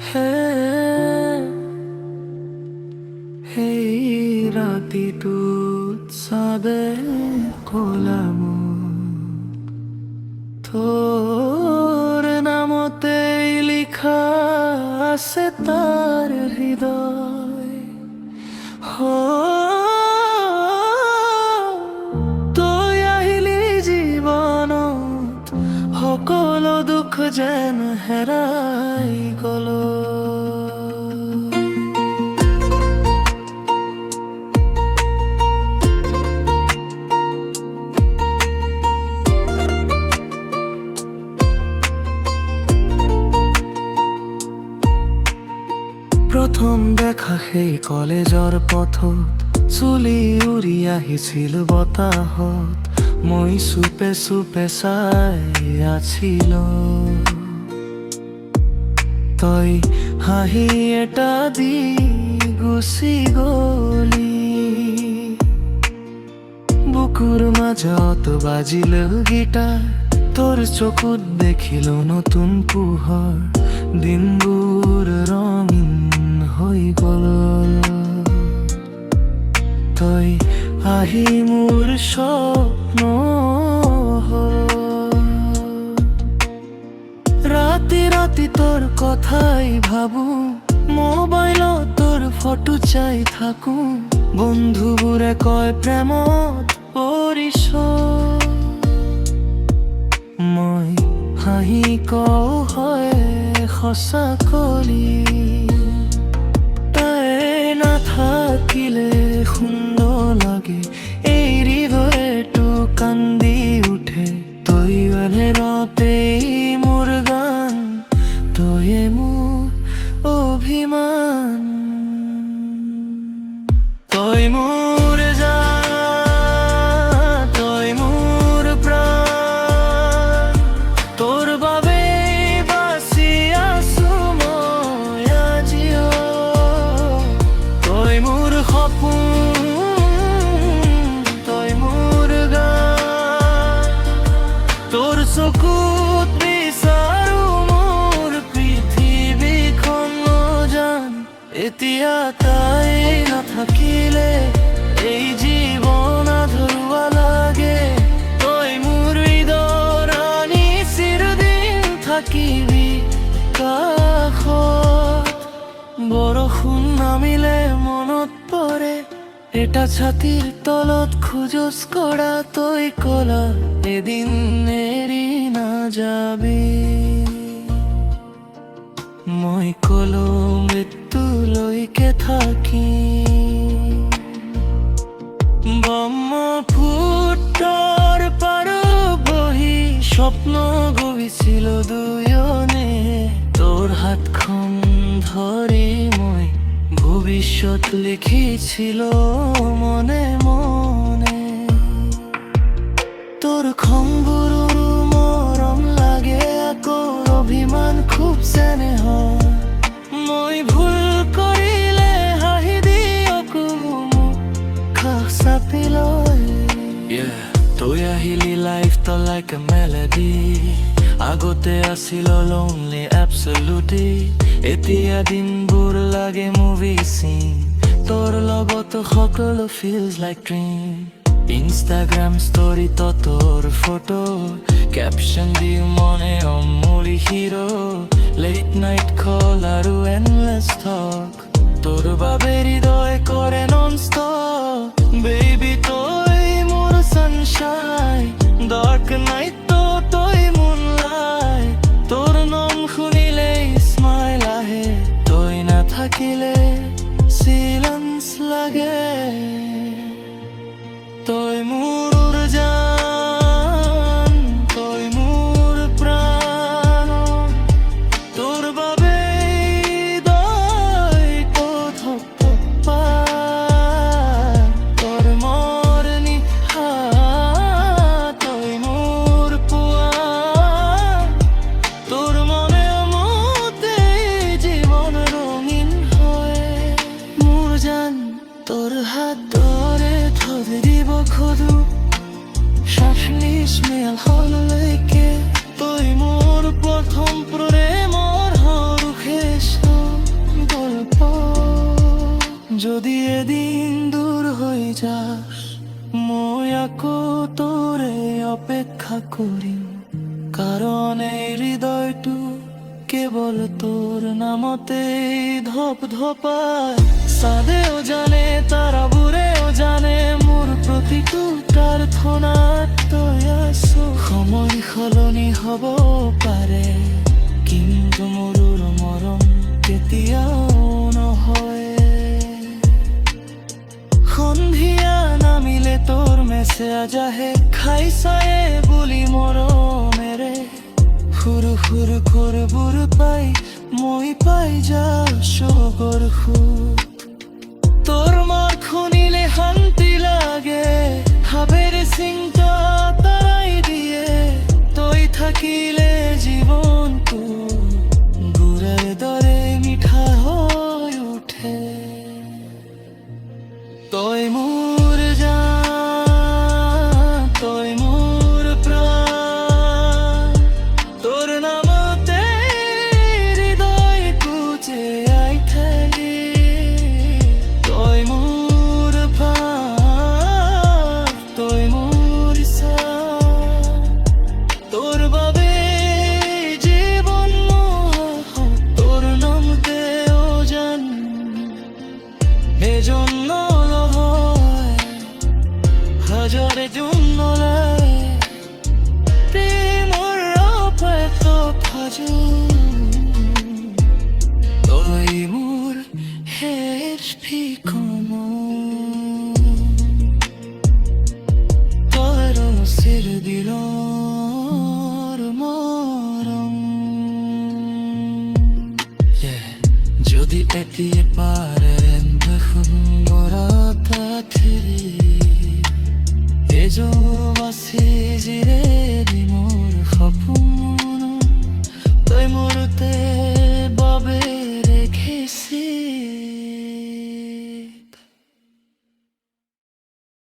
হে সেই ৰাতিটোত চাবে কলামো তোৰ নামতেই লিখা আছে তাৰ হৃদয়। তই আহিলি জীৱনত সকলো দুখ যেন হেৰাই গ'ল। প্ৰথম দেখা সেই কলেজৰ পথত চুলি উৰি আহিছিল বতাহত, মই চুপে চুপে চাই আছিলো। তই হাঁহি এটা দি গুচি গলি, বুকুৰ মাজত বাজিল গীটাৰ, তোৰ চকুত দেখিলো নতুন পোহৰ, দিনবোৰ ৰঙীন হৈ গ'ল। তই আহি মোৰ স্বপ্ন ৰাতি ৰাতি তোৰ কথাই ভাবো, মোবাইলত তোৰ ফটো চাই থাকো, বন্ধুবোৰে কয় প্ৰেমত পৰিছ, মই হাঁহি কওঁ হয় সঁচা কলি। তাই নাথাকিলে সুন্দৰ লাগে, এই হৃদয়টো কান্দি উঠে, তই বাহিৰতেই মোৰ গান, তয়ে মোৰ অভিমান। তই মোৰ জান, তই মোৰ প্ৰাণ, তোৰ বাবে বাচি আছো মই আজিও। তই মোৰ সপোন, তই মোৰ গান, তোৰ চকুত বিচাৰো মোৰ পৃথিৱীখন জান। এতিয়া তাই নাথাকিলে এই জীৱন আধৰুৱা লাগে, তই মোৰ হৃদয়ৰ ৰাণী চিৰদিন থাকিবি কাষত। বৰষুণ নামিলে মনত পৰে এটা ছাতিৰ তলত খোজস কৰা, তই ক'লা এদিন এৰি নাযাবি, মই ক'লো মৃত্যুলৈকে থাকিম। ব্ৰহ্মপুত্ৰৰ পাৰত বহি স্বপ্ন গঢ়িছিলো দুয়নে, তোৰ হাতখন ধৰি মই ভৱিষ্যত লিখিছিলো মনে মনে। তোৰ খংবোৰো মৰম লাগে, আকৌ অভিমান খুব চেনেহ, মই ভুল কৰিলে হাঁহি দিয়কো মোক কাষ চাপি লয়। তই আহিলি লাইফটো লাইক এ মেলোডি, আগতে আছিল lonely absolutely, এতিয়া দিনবোৰ লাগে মুভি চিন, তোৰ লগত সকলো feels like dream। ইনষ্টাগ্ৰাম ষ্টৰিত তোৰ ফটো কেপশ্যন দি মনে অমূলি হিৰো, লেট নাইট কল আৰু এণ্ডলেছ টক, তোৰ বাবে হৃদয় কৰে নন ষ্টপ। বেবি তই মোৰ ছানশ্বাইন, ডাৰ্ক নাইট তই মুনলাইট, তোৰ নাম শুনিলেই স্মাইল আহে, তই নাথাকিলে চিলেঞ্চ লাগে। তই মোৰ জান, তই মোৰ প্ৰাণ, তোৰ বাবে হৃদয় ক'ত হৃদয়টো কেৱল তোৰ নামতে ধপ ধপায় চাঁদেও জানে তাৰাবোৰেও জানে মোৰ প্ৰতিটো প্ৰাৰ্থনাত তই আছ সময় সলনি হ'ব পাৰে কিন্তু মোৰ মৰম কেতিয়াও নহয় সন্ধিয়া নামিলে তোৰ মেছেজ আহে খাইছায়ে বুলি মৰমেৰে সৰু সৰু খৰবোৰ পাই মই পাই যাওঁ চবৰ সুখ তোৰ মাত শুনিলে শান্তি লাগে ভাবেৰ চিন্তা আঁতৰাই দিয়ে তই থাকিলে জীৱনটো গুড়ৰ দৰে মিঠা হৈ উঠে তই মোৰ জান তই মোৰ প্ৰাণ তোৰ নামতে হৃদয়টো জীয়াই থাকে তই মোৰ প্ৰাণ তই মোৰ ইচ্ছা তোৰ বাবে জীৱন মোৰ তোৰ নামতে অজান এজন্য হাজারে জন্মলাই প্রেমর অপেত ভাজু তই মোর হের ফিকম তোর সির দিলর মরম যদি এটিয়ে পারেন দেখুন বরাতা ফিরি এজো বাসি জিৰে দি মোৰ সপোন তই মোৰতে